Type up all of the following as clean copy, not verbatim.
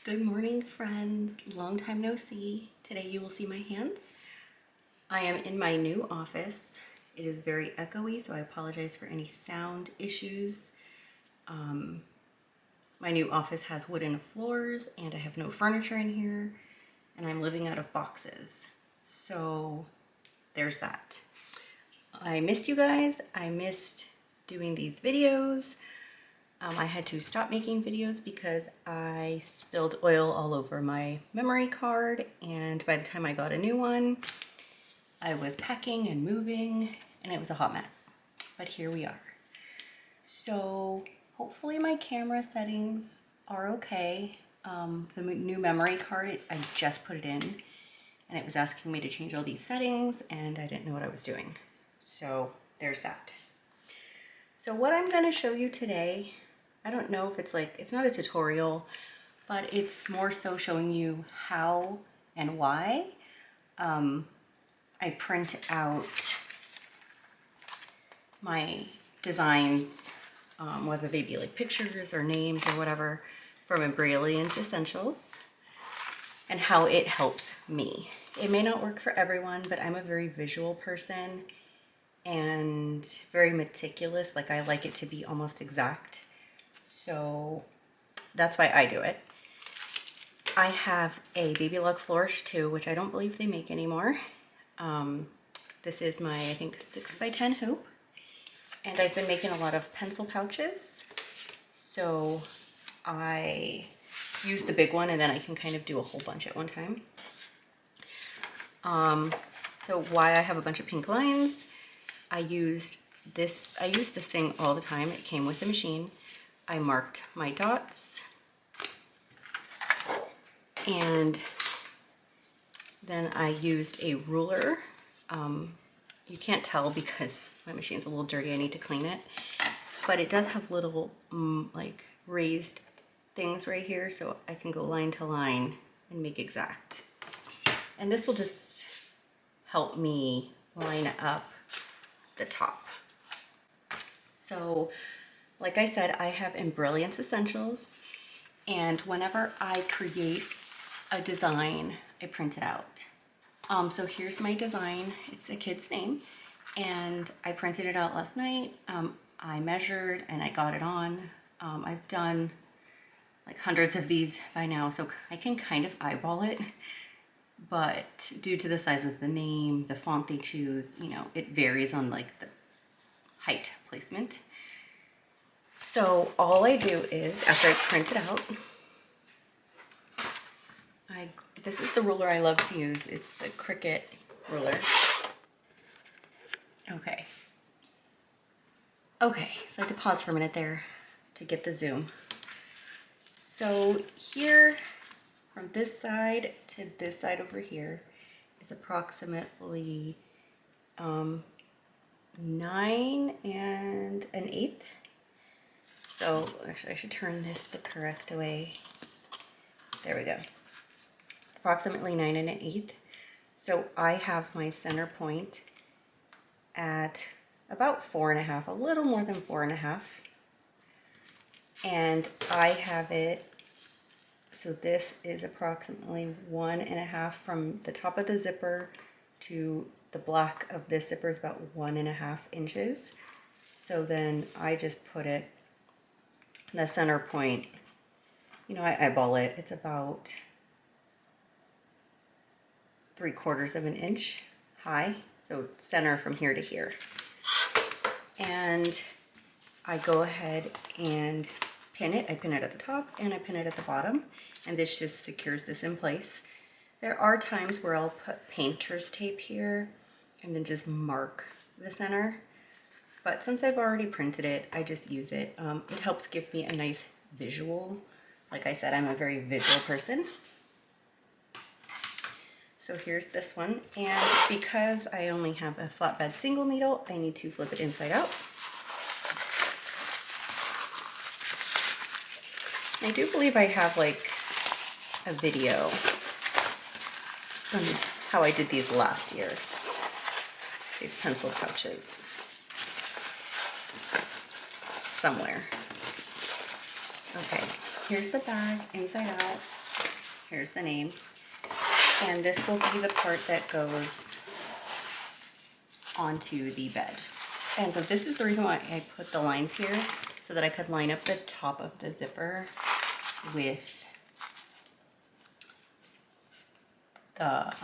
Good morning, friends. Long time no see. Today you will see my hands. I am in my new office. It is very echoey, so I apologize for any sound issues. My new office has wooden floors and I have no furniture in here, and I'm living out of boxes. So there's that. I missed you guys. I missed doing these videos. I had to stop making videos because I spilled oil all over my memory card, and by the time I got a new one, I was packing and moving and it was a hot mess. But here we are. So hopefully my camera settings are okay. The new memory card, I just put it in and it was asking me to change all these settings and I didn't know what I was doing. So there's that. So what I'm going to show you today, I don't know if it's not a tutorial, but it's more so showing you how and why I print out my designs, whether they be like pictures or names or whatever, from Embrilliance Essentials, and how it helps me. It may not work for everyone, but I'm a very visual person and very meticulous. Like, I like it to be almost exact. So that's why I do it. I have a Babylock Flourish too, which I don't believe they make anymore. This is my, I think, 6x10 hoop. And I've been making a lot of pencil pouches. So I use the big one and then I can kind of do a whole bunch at one time. So why I have a bunch of pink lines. I use this thing all the time. It came with the machine. I marked my dots and then I used a ruler. You can't tell because my machine's a little dirty. I need to clean it, but it does have little like raised things right here, so I can go line to line and make exact. And this will just help me line up the top. So like I said, I have Embrilliance Essentials, and whenever I create a design, I print it out. So here's my design. It's a kid's name, and I printed it out last night. I measured and I got it on. I've done like hundreds of these by now, so I can kind of eyeball it, but due to the size of the name, the font they choose, you know, it varies on like the height placement. So all I do is, after I print it out, this is the ruler I love to use. It's the Cricut ruler. Okay, so I had to pause for a minute there to get the zoom. So here, from this side to this side over here, is approximately 9 1/8. So actually I should turn this the correct way. There we go. Approximately 9 1/8. So I have my center point at about 4.5, a little more than 4.5. And I have it, so this is approximately 1.5 from the top of the zipper to the black of this zipper is about 1.5 inches. So then I just put it, the center point, you know, I eyeball it. It's about 3/4 of an inch high. So center from here to here. And I go ahead and pin it. I pin it at the top and I pin it at the bottom. And this just secures this in place. There are times where I'll put painter's tape here and then just mark the center. But since I've already printed it, I just use it. It helps give me a nice visual. Like I said, I'm a very visual person. So here's this one. And because I only have a flatbed single needle, I need to flip it inside out. I do believe I have like a video on how I did these last year. These pencil pouches. Somewhere. Okay, here's the bag inside out. Here's the name. And this will be the part that goes onto the bed. And so this is the reason why I put the lines here, so that I could line up the top of the zipper with the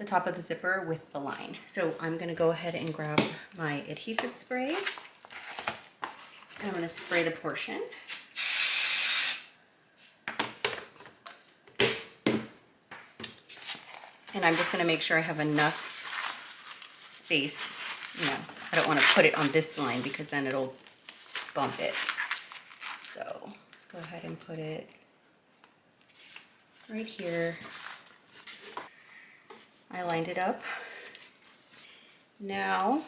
top of the zipper with the line. So I'm gonna go ahead and grab my adhesive spray. And I'm gonna spray the portion. And I'm just gonna make sure I have enough space. You know, I don't wanna put it on this line because then it'll bump it. So let's go ahead and put it right here. I lined it up. Now,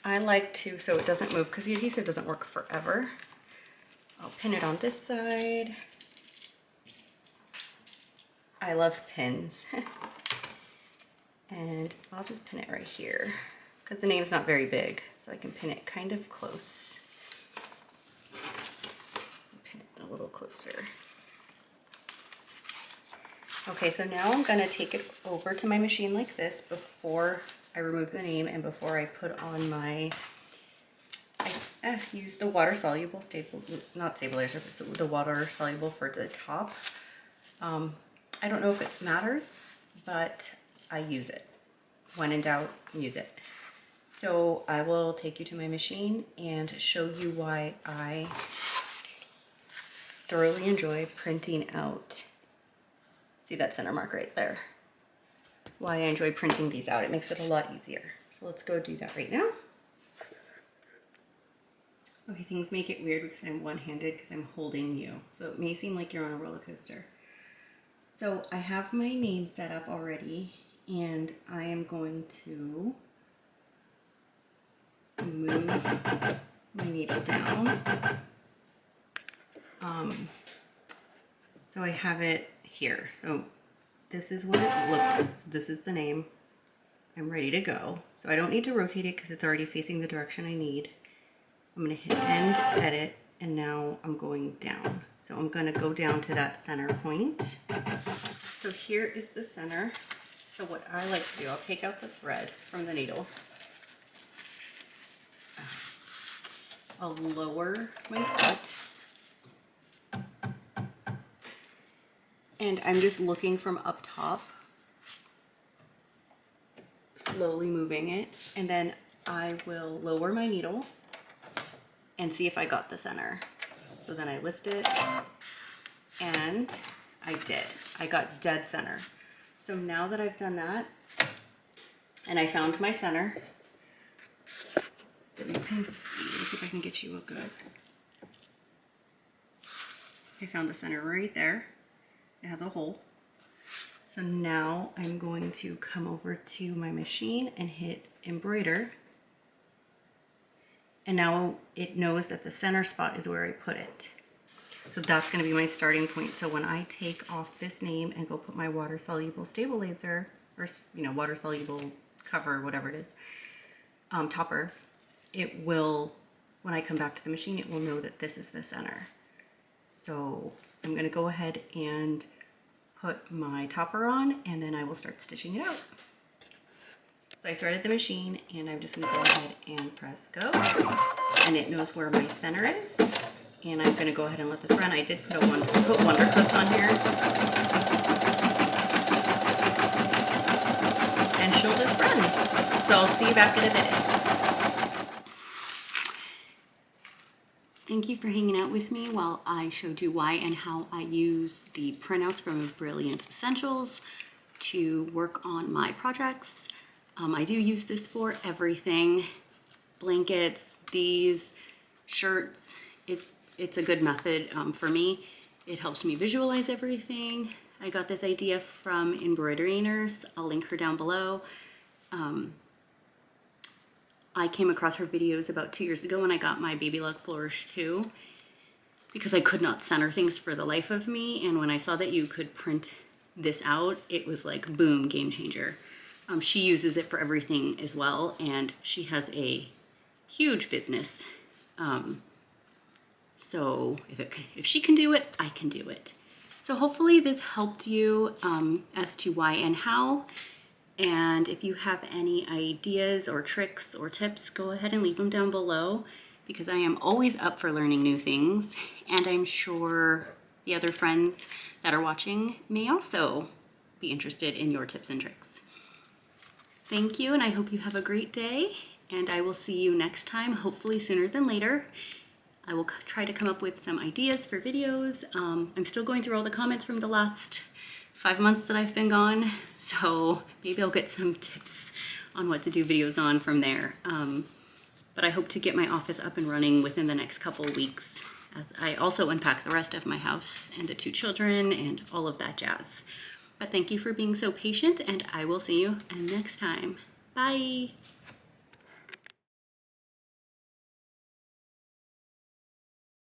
I like to, so it doesn't move, because the adhesive doesn't work forever, I'll pin it on this side. I love pins. And I'll just pin it right here, because the name's not very big, so I can pin it kind of close. Pin it a little closer. Okay, so now I'm gonna take it over to my machine like this before I remove the name and before I put on my, I use the water soluble not stabilizer, but the water soluble for the top. I don't know if it matters, but I use it. When in doubt, use it. So I will take you to my machine and show you why I thoroughly enjoy printing out. See that center mark right there? Why I enjoy printing these out. It makes it a lot easier. So let's go do that right now. Okay, things make it weird because I'm one-handed because I'm holding you. So it may seem like you're on a roller coaster. So I have my name set up already, and I am going to move my needle down. So I have it here. So this is what it looked. So this is the name. I'm ready to go. So I don't need to rotate it because it's already facing the direction I need. I'm going to hit end, edit, and now I'm going down. So I'm going to go down to that center point. So here is the center. So what I like to do, I'll take out the thread from the needle. I'll lower my foot. And I'm just looking from up top, slowly moving it. And then I will lower my needle and see if I got the center. So then I lift it, and I did. I got dead center. So now that I've done that, and I found my center, so you can see, let's see if I can get you a good. I found the center right there. It has a hole. So now I'm going to come over to my machine and hit embroider. And now it knows that the center spot is where I put it. So that's going to be my starting point. So when I take off this name and go put my water soluble stabilizer, or water soluble cover, whatever it is, topper, it will, when I come back to the machine, it will know that this is the center. So I'm going to go ahead and put my topper on, and then I will start stitching it out. So I threaded the machine, and I'm just going to go ahead and press go, and it knows where my center is. And I'm going to go ahead and let this run. I did put Wonder Clips on here, and she'll just run. So I'll see you back in a minute. Thank you for hanging out with me while I showed you why and how I use the printouts from Embrilliance Essentials to work on my projects. I do use this for everything. Blankets, these, shirts. It's a good method for me. It helps me visualize everything. I got this idea from Embroidery Nurse. I'll link her down below. I came across her videos about 2 years ago when I got my Babylock Flourish 2 because I could not center things for the life of me. And when I saw that you could print this out, it was like, boom, game changer. She uses it for everything as well, and she has a huge business. So if she can do it, I can do it. So hopefully this helped you as to why and how. And if you have any ideas or tricks or tips, go ahead and leave them down below, because I am always up for learning new things. And I'm sure the other friends that are watching may also be interested in your tips and tricks. Thank you, and I hope you have a great day. And I will see you next time, hopefully sooner than later. I will try to come up with some ideas for videos. I'm still going through all the comments from the last 5 months that I've been gone, so maybe I'll get some tips on what to do videos on from there. But I hope to get my office up and running within the next couple of weeks, as I also unpack the rest of my house and the 2 children and all of that jazz. But thank you for being so patient, and I will see you next time. Bye!